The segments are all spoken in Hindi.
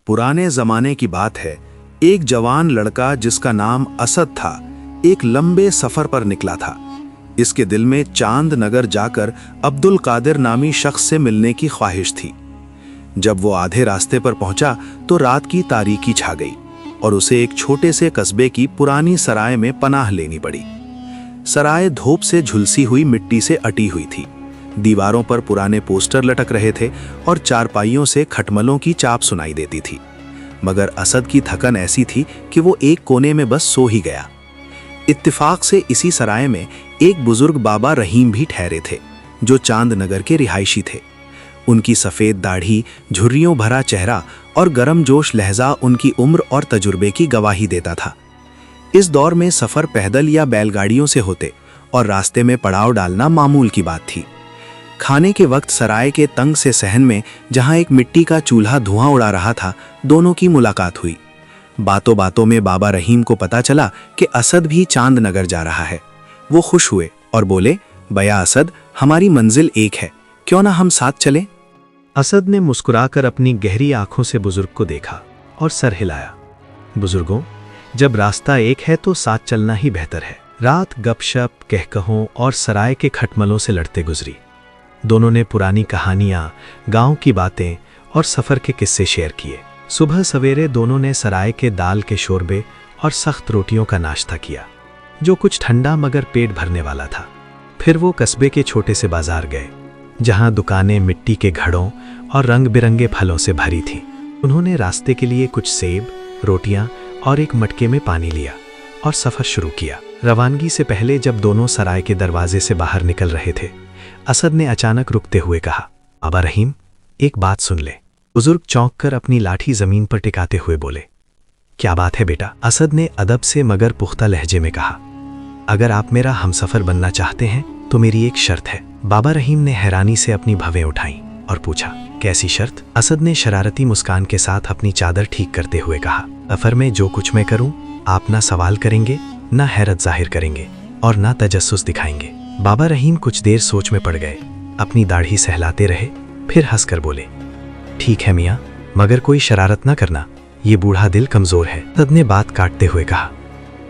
पुराने जमाने की बात है। एक जवान लड़का जिसका नाम असद था, एक लंबे सफर पर निकला था। इसके दिल में चांद नगर जाकर अब्दुल कादिर नामी शख्स से मिलने की ख्वाहिश थी। जब वो आधे रास्ते पर पहुंचा तो रात की तारीकी छा गई और उसे एक छोटे से कस्बे की पुरानी सराय में पनाह लेनी पड़ी। सराय धूप से झुलसी हुई मिट्टी से अटी हुई थी। दीवारों पर पुराने पोस्टर लटक रहे थे और चारपाइयों से खटमलों की चाप सुनाई देती थी। मगर असद की थकन ऐसी थी कि वो एक कोने में बस सो ही गया। इत्तेफाक से इसी सराय में एक बुजुर्ग बाबा रहीम भी ठहरे थे, जो चांद नगर के रिहायशी थे। उनकी सफ़ेद दाढ़ी, झुर्रियों भरा चेहरा और गर्मजोश लहजा उनकी उम्र और तजुर्बे की गवाही देता था। इस दौर में सफ़र पैदल या बैलगाड़ियों से होते और रास्ते में पड़ाव डालना मामूल की बात थी। खाने के वक्त सराय के तंग से सहन में, जहां एक मिट्टी का चूल्हा धुआं उड़ा रहा था, दोनों की मुलाकात हुई। बातों बातों में बाबा रहीम को पता चला कि असद भी चांद नगर जा रहा है। वो खुश हुए और बोले, बया असद, हमारी मंजिल एक है, क्यों ना हम साथ चलें? असद ने मुस्कुराकर अपनी गहरी आंखों से बुजुर्ग को देखा और सर हिलाया। बुजुर्गों, जब रास्ता एक है तो साथ चलना ही बेहतर है। रात गपशप, कहकहों और सराय के खटमलों से लड़ते गुजरी। दोनों ने पुरानी कहानियां, गांव की बातें और सफ़र के किस्से शेयर किए। सुबह सवेरे दोनों ने सराय के दाल के शोरबे और सख्त रोटियों का नाश्ता किया, जो कुछ ठंडा मगर पेट भरने वाला था। फिर वो कस्बे के छोटे से बाजार गए, जहां दुकानें मिट्टी के घड़ों और रंग बिरंगे फलों से भरी थीं। उन्होंने रास्ते के लिए कुछ सेब, रोटियां और एक मटके में पानी लिया और सफ़र शुरू किया। रवानगी से पहले जब दोनों सराय के दरवाजे से बाहर निकल रहे थे, असद ने अचानक रुकते हुए कहा, बाबा रहीम, एक बात सुन ले। बुजुर्ग चौंक कर अपनी लाठी जमीन पर टिकाते हुए बोले, क्या बात है बेटा? असद ने अदब से मगर पुख्ता लहजे में कहा, अगर आप मेरा हमसफर बनना चाहते हैं तो मेरी एक शर्त है। बाबा रहीम ने हैरानी से अपनी भवें उठाईं और पूछा, कैसी शर्त? असद ने शरारती मुस्कान के साथ अपनी चादर ठीक करते हुए कहा, सफर में जो कुछ मैं करूं, आप ना सवाल करेंगे, ना हैरत जाहिर करेंगे और ना तजस्सुस दिखाएंगे। बाबा रहीम कुछ देर सोच में पड़ गए, अपनी दाढ़ी सहलाते रहे, फिर हंसकर बोले, ठीक है मियाँ, मगर कोई शरारत ना करना, ये बूढ़ा दिल कमजोर है। असद ने बात काटते हुए कहा,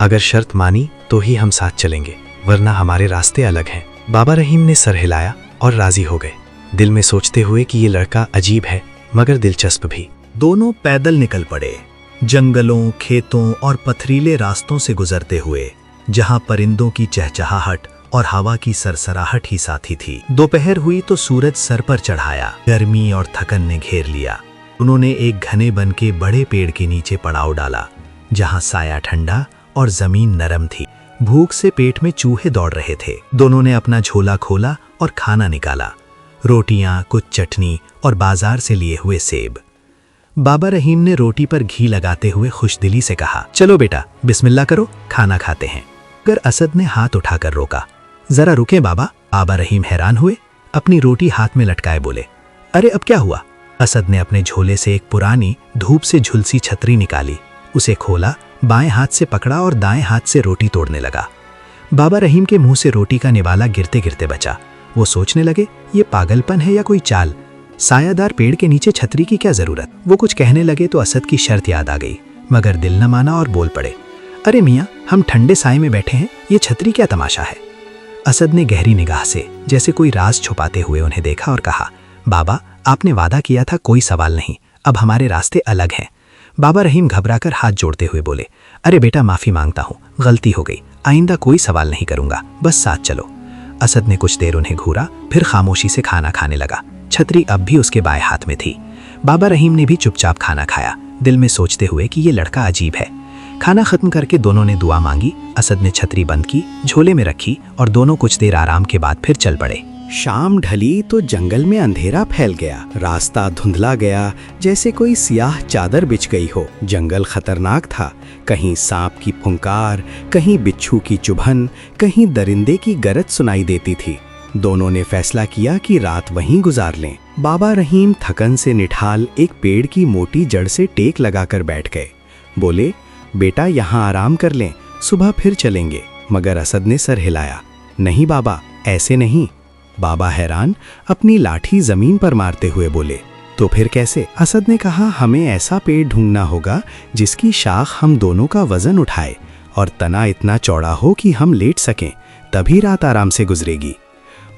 अगर शर्त मानी तो ही हम साथ चलेंगे, वरना हमारे रास्ते अलग हैं। बाबा रहीम ने सर हिलाया और राजी हो गए, दिल में सोचते हुए कि ये लड़का अजीब है मगर दिलचस्प भी। दोनों पैदल निकल पड़े, जंगलों, खेतों और पथरीले रास्तों से गुजरते हुए, जहां परिंदों की चहचहाहट और हवा की सरसराहट ही साथी थी। दोपहर हुई तो सूरज सर पर चढ़ाया, गर्मी और थकन ने घेर लिया। उन्होंने एक घने बन के बड़े पेड़ के नीचे पड़ाव डाला, जहां साया ठंडा और जमीन नरम थी। भूख से पेट में चूहे दौड़ रहे थे। दोनों ने अपना झोला खोला और खाना निकाला, रोटियां, कुछ चटनी और बाजार से लिए हुए सेब। बाबा रहीम ने रोटी पर घी लगाते हुए खुशदिली से कहा, चलो बेटा, बिस्मिल्लाह करो, खाना खाते हैं। मगर असद ने हाथ उठाकर रोका, जरा रुके बाबा। बाबा रहीम हैरान हुए, अपनी रोटी हाथ में लटकाए बोले, अरे अब क्या हुआ? असद ने अपने झोले से एक पुरानी धूप से झुलसी छतरी निकाली, उसे खोला, बाएं हाथ से पकड़ा और दाएं हाथ से रोटी तोड़ने लगा। बाबा रहीम के मुंह से रोटी का निवाला गिरते गिरते बचा। वो सोचने लगे, ये पागलपन है या कोई चाल? सायादार पेड़ के नीचे छतरी की क्या जरूरत? वो कुछ कहने लगे तो असद की शर्त याद आ गई, मगर दिल न माना और बोल पड़े, अरे मियाँ, हम ठंडे साए में बैठे हैं, ये छतरी क्या तमाशा है? असद ने गहरी निगाह से जैसे कोई राज छुपाते हुए उन्हें देखा और कहा, बाबा, आपने वादा किया था, कोई सवाल नहीं, अब हमारे रास्ते अलग हैं। बाबा रहीम घबराकर हाथ जोड़ते हुए बोले, अरे बेटा, माफ़ी मांगता हूँ, गलती हो गई, आइंदा कोई सवाल नहीं करूँगा, बस साथ चलो। असद ने कुछ देर उन्हें घूरा, फिर खामोशी से खाना खाने लगा। छतरी अब भी उसके बाएं हाथ में थी। बाबा रहीम ने भी चुपचाप खाना खाया, दिल में सोचते हुए कि ये लड़का अजीब है। खाना खत्म करके दोनों ने दुआ मांगी। असद ने छतरी बंद की, झोले में रखी और दोनों कुछ देर आराम के बाद फिर चल पड़े। शाम ढली तो जंगल में अंधेरा फैल गया। रास्ता धुंधला गया, जैसे कोई सियाह चादर बिछ गई हो। जंगल खतरनाक था, कहीं सांप की फुंकार, कहीं बिच्छू की चुभन, कहीं दरिंदे की गरज सुनाई देती थी। दोनों ने फैसला किया कि रात वहीं गुजार लें। बाबा रहीम थकन से निठाल एक पेड़ की मोटी जड़ से टेक लगाकर बैठ गए। बोले, बेटा, यहाँ आराम कर लें, सुबह फिर चलेंगे। मगर असद ने सर हिलाया, नहीं बाबा, ऐसे नहीं। बाबा हैरान अपनी लाठी जमीन पर मारते हुए बोले, तो फिर कैसे? असद ने कहा, हमें ऐसा पेड़ ढूंढना होगा जिसकी शाख हम दोनों का वजन उठाए और तना इतना चौड़ा हो कि हम लेट सकें, तभी रात आराम से गुजरेगी।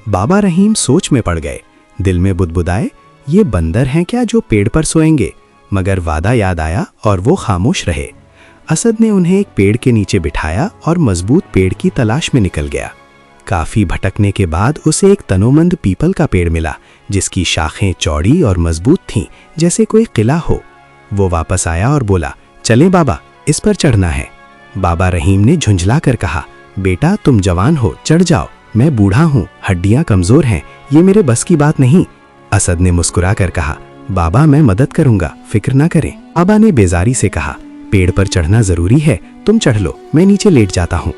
बाबा रहीम सोच में पड़ गए। दिल में बुदबुदाए, ये बंदर हैं क्या जो पेड़ पर सोएंगे? मगर वादा याद आया और वो खामोश रहे। असद ने उन्हें एक पेड़ के नीचे बिठाया और मजबूत पेड़ की तलाश में निकल गया। काफी भटकने के बाद उसे एक तनोमंद पीपल का पेड़ मिला जिसकी शाखें चौड़ी और मजबूत थीं, जैसे कोई किला हो। वो वापस आया और बोला, चले बाबा, इस पर चढ़ना है। बाबा रहीम ने झुंझला कर कहा, बेटा तुम जवान हो, चढ़ जाओ, मैं बूढ़ा हूँ, हड्डियां कमजोर हैं, ये मेरे बस की बात नहीं। असद ने मुस्कुरा कर कहा, बाबा मैं मदद करूंगा, फिक्र ना करें। बाबा ने बेजारी से कहा, पेड़ पर चढ़ना जरूरी है, तुम चढ़ लो, मैं नीचे लेट जाता हूँ।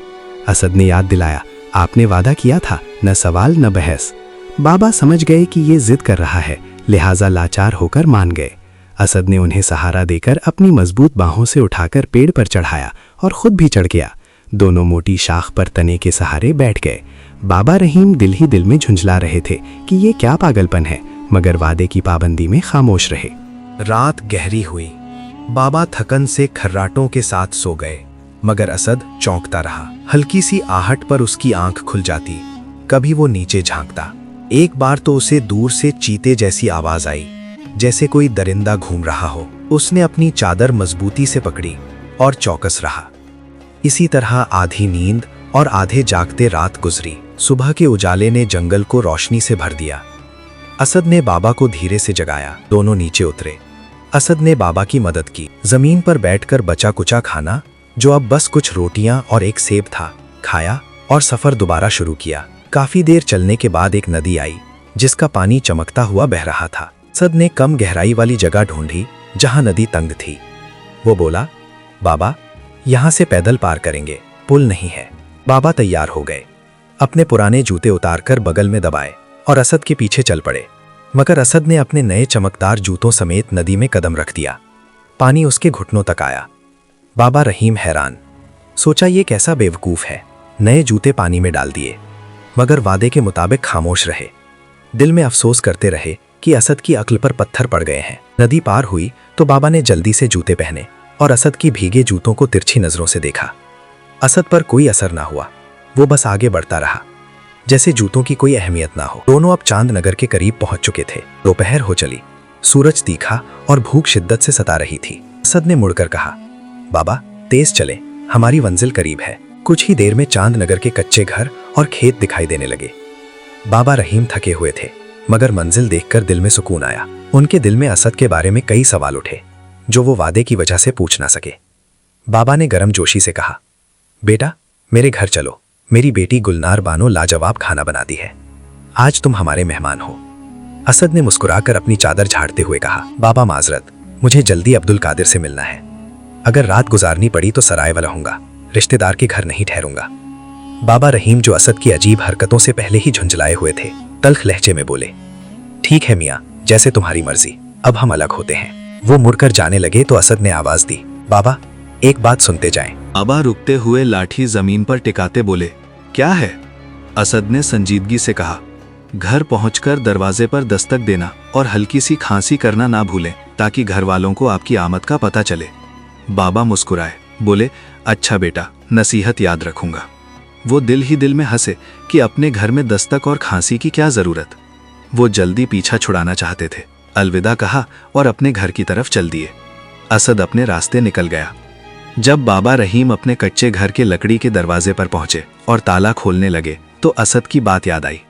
असद ने याद दिलाया, आपने वादा किया था, न सवाल न बहस। बाबा समझ गए कि ये जिद कर रहा है, लिहाजा लाचार होकर मान गए। असद ने उन्हें सहारा देकर अपनी मजबूत बाहों से उठाकर पेड़ पर चढ़ाया और खुद भी चढ़ गया। दोनों मोटी शाख पर तने के सहारे बैठ गए। बाबा रहीम दिल ही दिल में झुंझला रहे थे कि ये क्या पागलपन है, मगर वादे की पाबंदी में खामोश रहे। रात गहरी हुई। बाबा थकन से खर्राटों के साथ सो गए, मगर असद चौंकता रहा। हल्की सी आहट पर उसकी आंख खुल जाती। कभी वो नीचे झांकता। एक बार तो उसे दूर से चीते जैसी आवाज आई, जैसे कोई दरिंदा घूम रहा हो। उसने अपनी चादर मजबूती से पकड़ी और चौकस रहा। इसी तरह आधी नींद और आधे जागते रात गुजरी। सुबह के उजाले ने जंगल को रोशनी से भर दिया। असद ने बाबा को धीरे से जगाया। दोनों नीचे उतरे। असद ने बाबा की मदद की। जमीन पर बैठकर बचा कुचा खाना, जो अब बस कुछ रोटियां और एक सेब था, खाया और सफर दोबारा शुरू किया। काफी देर चलने के बाद एक नदी आई जिसका पानी चमकता हुआ बह रहा था। असद ने कम गहराई वाली जगह ढूंढी जहां नदी तंग थी। वो बोला, बाबा यहां से पैदल पार करेंगे, पुल नहीं है। बाबा तैयार हो गए। अपने पुराने जूते उतारकर बगल में दबाए और असद के पीछे चल पड़े। मगर असद ने अपने नए चमकदार जूतों समेत नदी में कदम रख दिया। पानी उसके घुटनों तक आया। बाबा रहीम हैरान। सोचा ये कैसा बेवकूफ है, नए जूते पानी में डाल दिए। मगर वादे के मुताबिक खामोश रहे। दिल में अफसोस करते रहे कि असद की अक्ल पर पत्थर पड़ गए हैं। नदी पार हुई तो बाबा ने जल्दी से जूते पहने और असद की भीगे जूतों को तिरछी नजरों से देखा। असद पर कोई असर ना हुआ। वो बस आगे बढ़ता रहा, जैसे जूतों की कोई अहमियत ना हो। दोनों अब चांदनगर के करीब पहुंच चुके थे। दोपहर हो चली। सूरज तीखा और भूख शिद्दत से सता रही थी। असद ने मुड़कर कहा, बाबा तेज चले, हमारी मंजिल करीब है। कुछ ही देर में चांदनगर के कच्चे घर और खेत दिखाई देने लगे। बाबा रहीम थके हुए थे, मगर मंजिल देखकर दिल में सुकून आया। उनके दिल में असद के बारे में कई सवाल उठे जो वो वादे की वजह से पूछ ना सके। बाबा ने गर्मजोशी से कहा, बेटा मेरे घर चलो, मेरी बेटी गुलनार बानो लाजवाब खाना बनाती है, आज तुम हमारे मेहमान हो। असद ने मुस्कुराकर अपनी चादर झाड़ते हुए कहा, बाबा माजरत, मुझे जल्दी अब्दुल कादिर से मिलना है। अगर रात गुजारनी पड़ी तो सराय वाला रहूंगा, रिश्तेदार के घर नहीं ठहरूंगा। बाबा रहीम, जो असद की अजीब हरकतों से पहले ही झुंझलाए हुए थे, तल्ख लहजे में बोले, ठीक है मियाँ, जैसे तुम्हारी मर्जी, अब हम अलग होते हैं। वो मुड़कर जाने लगे तो असद ने आवाज दी, बाबा एक बात सुनते जाएं। बाबा रुकते हुए लाठी जमीन पर टिकाते बोले, क्या है? असद ने संजीदगी से कहा, घर पहुंचकर दरवाजे पर दस्तक देना और हल्की सी खांसी करना ना भूलें, ताकि घर वालों को आपकी आमद का पता चले। बाबा मुस्कुराए, बोले, अच्छा बेटा, नसीहत याद रखूंगा। वो दिल ही दिल में हंसे कि अपने घर में दस्तक और खांसी की क्या जरूरत। वो जल्दी पीछा छुड़ाना चाहते थे। अलविदा कहा और अपने घर की तरफ चल दिए। असद अपने रास्ते निकल गया। जब बाबा रहीम अपने कच्चे घर के लकड़ी के दरवाजे पर पहुंचे और ताला खोलने लगे तो असद की बात याद आई।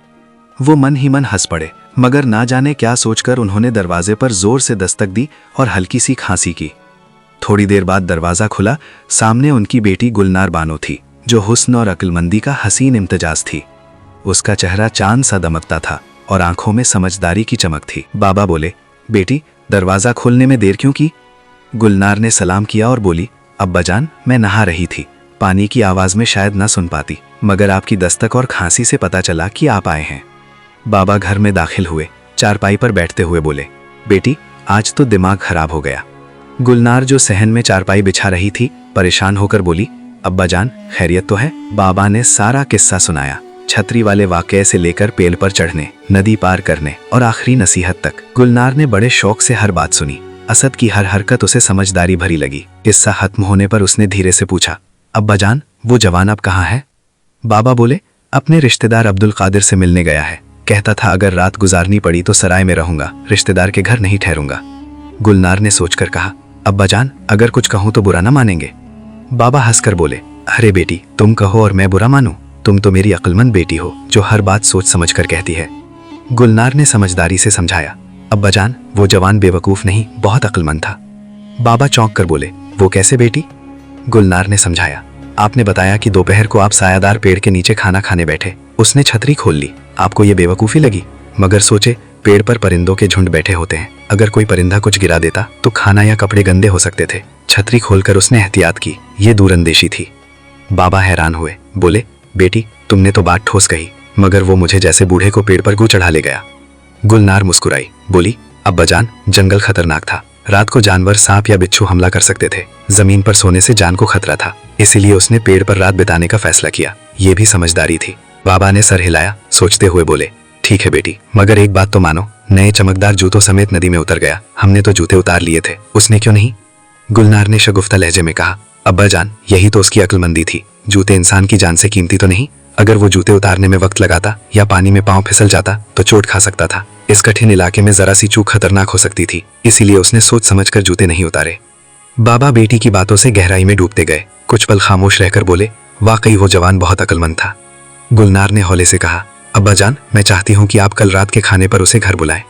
वो मन ही मन हंस पड़े, मगर ना जाने क्या सोचकर उन्होंने दरवाजे पर जोर से दस्तक दी और हल्की सी खांसी की। थोड़ी देर बाद दरवाजा खुला। सामने उनकी बेटी गुलनार बानो थी, जो हुस्न और अक्लमंदी का हसीन इम्तिजाज थी। उसका चेहरा चांद सा दमकता था और आंखों में समझदारी की चमक थी। बाबा बोले, बेटी दरवाजा खोलने में देर क्यों की? गुलनार ने सलाम किया और बोली, अब्बाजान, मैं नहा रही थी, पानी की आवाज में शायद ना सुन पाती, मगर आपकी दस्तक और खांसी से पता चला कि आप आए हैं। बाबा घर में दाखिल हुए। चारपाई पर बैठते हुए बोले, बेटी आज तो दिमाग खराब हो गया। गुलनार, जो सहन में चारपाई बिछा रही थी, परेशान होकर बोली, अब्बाजान खैरियत तो है? बाबा ने सारा किस्सा सुनाया। छतरी वाले वाकये से लेकर पेड़ पर चढ़ने, नदी पार करने और आखिरी नसीहत तक। गुलनार ने बड़े शौक से हर बात सुनी। असद की हर हरकत उसे समझदारी भरी लगी। किस्सा खत्म होने पर उसने धीरे से पूछा, अब्बाजान, वो जवान अब कहाँ है? बाबा बोले, अपने रिश्तेदार अब्दुल कादिर से मिलने गया है। कहता था अगर रात गुजारनी पड़ी तो सराय में रहूंगा, रिश्तेदार के घर नहीं ठहरूंगा। गुलनार ने सोचकर कहा, अब्बाजान, अगर कुछ कहूं तो बुरा ना मानेंगे? बाबा हंसकर बोले, अरे बेटी, तुम कहो और मैं बुरा मानूं? तुम तो मेरी अक्लमंद बेटी हो जो हर बात सोच समझ कर कहती है। गुलनार ने समझदारी से समझाया, अब्बाजान, वो जवान बेवकूफ नहीं, बहुत अक्लमंद था। बाबा चौंक कर बोले, वो कैसे बेटी? गुलनार ने समझाया, आपने बताया कि दोपहर को आप सायादार पेड़ के नीचे खाना खाने बैठे, उसने छतरी खोल ली, आपको ये बेवकूफ़ी लगी? मगर सोचे, पेड़ पर परिंदों के झुंड बैठे होते हैं, अगर कोई परिंदा कुछ गिरा देता तो खाना या कपड़े गंदे हो सकते थे। छतरी खोलकर उसने एहतियात की, ये दूरंदेशी थी। बाबा हैरान हुए, बोले, बेटी, तुमने तो बात ठोस कही, मगर वो मुझे जैसे बूढ़े को पेड़ पर क्यों चढ़ा ले गया? गुलनार मुस्कुराई, बोली, अब्बाजान, जंगल खतरनाक था, रात को जानवर, सांप या बिच्छू हमला कर सकते थे। जमीन पर सोने से जान को खतरा था, इसीलिए उसने पेड़ पर रात बिताने का फैसला किया। ये भी समझदारी थी। बाबा ने सर हिलाया, सोचते हुए बोले, ठीक है बेटी, मगर एक बात तो मानो, नए चमकदार जूतों समेत नदी में उतर गया। हमने तो जूते उतार लिए थे, उसने क्यों नहीं? गुलनार ने शगुफ्ता लहजे में कहा, अब्बाजान, यही तो उसकी अक्लमंदी थी। जूते इंसान की जान से कीमती तो नहीं? अगर वो जूते उतारने में वक्त लगाता या पानी में पांव फिसल जाता तो चोट खा सकता था। इस कठिन इलाके में जरा सी चूक खतरनाक हो सकती थी, इसीलिए उसने सोच समझकर जूते नहीं उतारे। बाबा बेटी की बातों से गहराई में डूबते गए। कुछ पल खामोश रहकर बोले, वाकई वो जवान बहुत अक्लमंद था। गुलनार ने हौले से कहा, अब्बाजान, मैं चाहती हूँ कि आप कल रात के खाने पर उसे घर बुलाएं।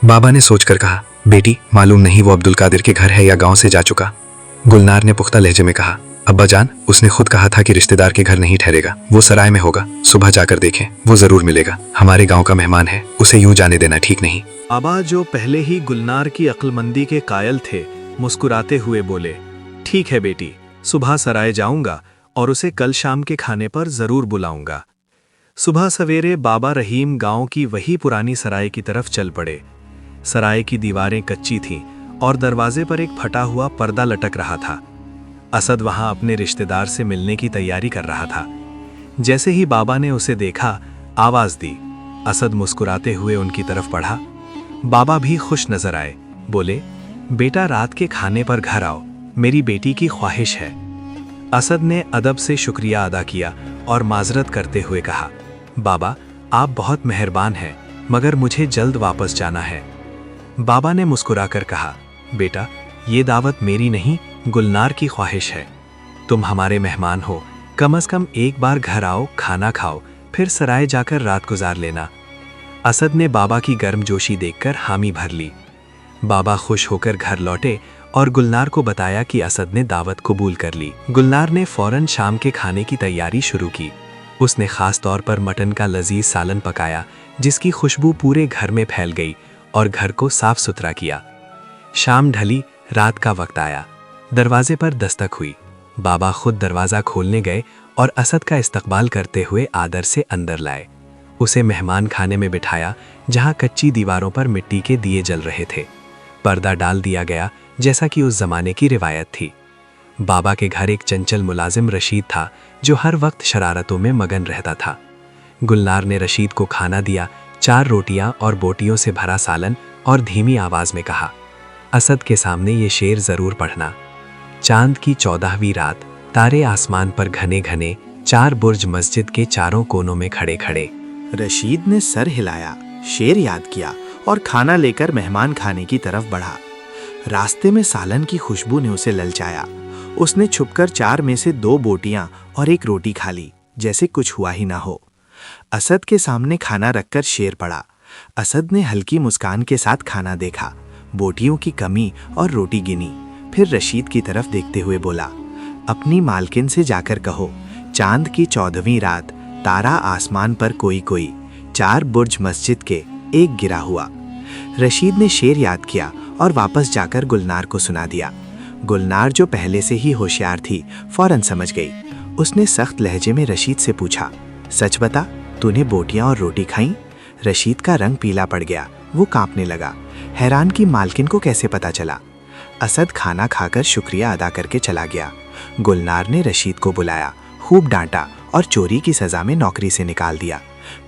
बाबा ने सोचकर कहा, बेटी, मालूम नहीं वो अब्दुल कादिर के घर है या गांव से जा चुका। गुलनार ने पुख्ता लहजे में कहा, अब्बाजान, उसने खुद कहा था कि रिश्तेदार के घर नहीं ठहरेगा, वो सराय में होगा। सुबह जाकर देखें, वो जरूर मिलेगा। हमारे गांव का मेहमान है, उसे यूं जाने देना ठीक नहीं। बाबा, जो पहले ही गुलनार की अक्लमंदी के कायल थे, मुस्कुराते हुए बोले, ठीक है बेटी, सुबह सराय जाऊंगा और उसे कल शाम के खाने पर जरूर बुलाऊंगा। सुबह सवेरे बाबा रहीम गांव की वही पुरानी सराय की तरफ चल पड़े। सराय की दीवारें कच्ची थीं और दरवाजे पर एक फटा हुआ पर्दा लटक रहा था। असद वहां अपने रिश्तेदार से मिलने की तैयारी कर रहा था। जैसे ही बाबा ने उसे देखा, आवाज दी। असद मुस्कुराते हुए उनकी तरफ बढ़ा। बाबा भी खुश नजर आए, बोले, बेटा, रात के खाने पर घर आओ, मेरी बेटी की ख्वाहिश है। असद ने अदब से शुक्रिया अदा किया और माजरत करते हुए कहा, बाबा, आप बहुत मेहरबान हैं, मगर मुझे जल्द वापस जाना है। बाबा ने मुस्कुराकर कहा, बेटा, ये दावत मेरी नहीं, गुलनार की ख्वाहिश है। तुम हमारे मेहमान हो, कम से कम एक बार घर आओ, खाना खाओ, फिर सराय जाकर रात गुजार लेना। असद ने बाबा की गर्मजोशी देखकर हामी भर ली। बाबा खुश होकर घर लौटे और गुलनार को बताया कि असद ने दावत कबूल कर ली। गुलनार ने फौरन शाम के खाने की तैयारी शुरू की। उसने खास तौर पर मटन का लजीज सालन पकाया, जिसकी खुशबू पूरे घर में फैल गई और घर को साफ सुथरा किया। शाम ढली, रात का वक्त आया। दरवाजे पर दस्तक हुई। बाबा खुद दरवाज़ा खोलने गए और असद का इस्तकबाल करते हुए आदर से अंदर लाए। उसे मेहमान खाने में बिठाया, जहां कच्ची दीवारों पर मिट्टी के दिए जल रहे थे। पर्दा डाल दिया गया, जैसा कि उस जमाने की रिवायत थी। बाबा के घर एक चंचल मुलाजिम रशीद था, जो हर वक्त शरारतों में मगन रहता था। गुलनार ने रशीद को खाना दिया, 4 रोटियां और बोटियों से भरा सालन, और धीमी आवाज में कहा, असद के सामने ये शेर जरूर पढ़ना। चांद की 14वीं रात, तारे आसमान पर घने घने, 4 बुर्ज मस्जिद के चारों कोनों में खड़े खड़े। रशीद ने सर हिलाया, शेर याद किया और खाना लेकर मेहमान खाने की तरफ बढ़ा। रास्ते में सालन की खुशबू ने उसे ललचाया। उसने छुपकर 4 में से 2 बोटियां और 1 रोटी खा ली, जैसे कुछ हुआ ही ना हो। असद के सामने खाना रखकर शेर पड़ा। असद ने हल्की मुस्कान के साथ खाना देखा, बोटियों की कमी और रोटी गिनी, फिर रशीद की तरफ देखते हुए बोला, अपनी मालकिन से जाकर कहो, चांद की 14वीं रात, तारा आसमान पर कोई कोई, 4 बुर्ज मस्जिद के, 1 गिरा हुआ। रशीद ने शेर याद किया और वापस जाकर गुलनार को सुना दिया। गुलनार, जो पहले से ही होशियार थी, फौरन समझ गई। उसने सख्त लहजे में रशीद से पूछा, सच बता, तूने बोटियां और रोटी खाई? रशीद का रंग पीला पड़ गया, वो कांपने लगा। हैरान कि मालकिन को कैसे पता चला। असद खाना खाकर शुक्रिया अदा करके चला गया। गुलनार ने रशीद को बुलाया, खूब डांटा और चोरी की सज़ा में नौकरी से निकाल दिया।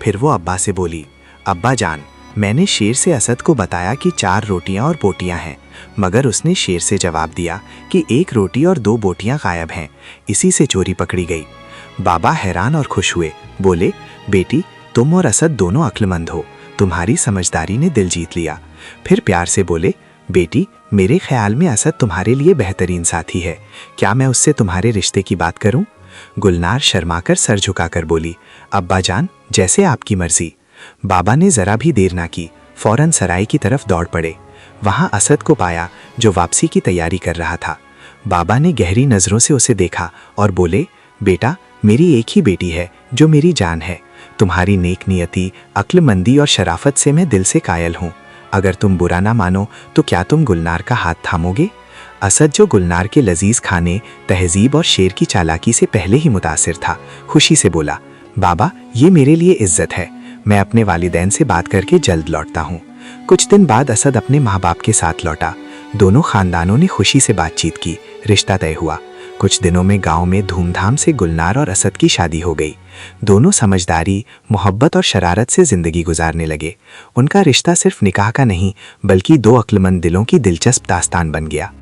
फिर वो अब्बा से बोली, अब्बा जान, मैंने शेर से असद को बताया कि 4 रोटियां और बोटियां हैं, मगर उसने शेर से जवाब दिया कि 1 रोटी और 2 बोटियां गायब हैं, इसी से चोरी पकड़ी गई। बाबा हैरान और खुश हुए, बोले, बेटी तुम और असद दोनों अक्लमंद हो, तुम्हारी समझदारी ने दिल जीत लिया। फिर प्यार से बोले, बेटी मेरे ख्याल में असद तुम्हारे लिए बेहतरीन साथी है, क्या मैं उससे तुम्हारे रिश्ते की बात करूं? गुलनार शर्माकर सर झुकाकर बोली, अब्बा जान जैसे आपकी मर्जी। बाबा ने जरा भी देर ना की, फौरन सराय की तरफ दौड़ पड़े। वहां असद को पाया जो वापसी की तैयारी कर रहा था। बाबा ने गहरी नजरों से उसे देखा और बोले, बेटा मेरी एक ही बेटी है जो मेरी जान है, तुम्हारी नेक नियति, अक्लमंदी और शराफत से मैं दिल से कायल हूँ। अगर तुम बुरा ना मानो तो क्या तुम गुलनार का हाथ थामोगे? असद जो गुलनार के लजीज खाने, तहजीब और शेर की चालाकी से पहले ही मुतासिर था, खुशी से बोला, बाबा ये मेरे लिए इज्जत है, मैं अपने वालिदैन से बात करके जल्द लौटता हूँ। कुछ दिन बाद असद अपने माँ बाप के साथ लौटा। दोनों खानदानों ने खुशी से बातचीत की, रिश्ता तय हुआ। कुछ दिनों में गांव में धूमधाम से गुलनार और असद की शादी हो गई। दोनों समझदारी, मोहब्बत और शरारत से जिंदगी गुजारने लगे। उनका रिश्ता सिर्फ निकाह का नहीं बल्कि 2 अक्लमंद दिलों की दिलचस्प दास्तान बन गया।